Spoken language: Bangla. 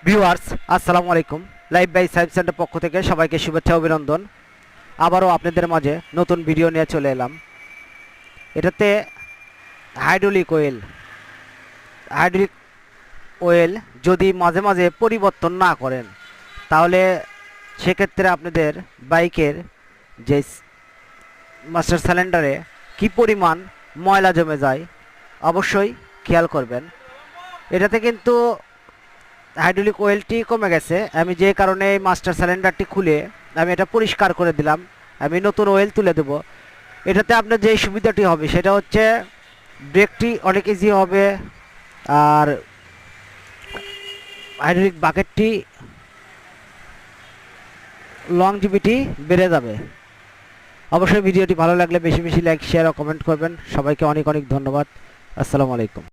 ভিউয়ার্স আসসালামু আলাইকুম। লাইভ বাই সার্ভিস সেন্টার পক্ষ থেকে সবাইকে শুভেচ্ছা অভিনন্দন। আবারও আপনাদের মাঝে নতুন ভিডিও নিয়ে চলে এলাম। এটাতে হাইড্রোলিক অয়েল যদি মাঝে মাঝে পরিবর্তন না করেন তাহলে সেক্ষেত্রে আপনাদের বাইকের যে মাস্টার সিলিন্ডারে কি পরিমাণ ময়লা জমে যায় অবশ্যই খেয়াল করবেন। এটাতে কিন্তু হাইড্রোলিক অয়েলটি কমে গেছে। আমি যে কারণে এই মাস্টার সিলিন্ডারটি খুলে আমি এটা পরিষ্কার করে দিলাম। আমি নতুন অয়েল তুলে দেব। এটাতে আপনার যে সুবিধাটি হবে সেটা হচ্ছে ব্রেকটি অনেক ইজি হবে, আর হাইড্রোলিক বাকেটটি লংজিভিটি বেড়ে যাবে। অবশ্যই ভিডিওটি ভালো লাগলে বেশি বেশি লাইক শেয়ার ও কমেন্ট করবেন। সবাইকে অনেক অনেক ধন্যবাদ। আসসালামু আলাইকুম।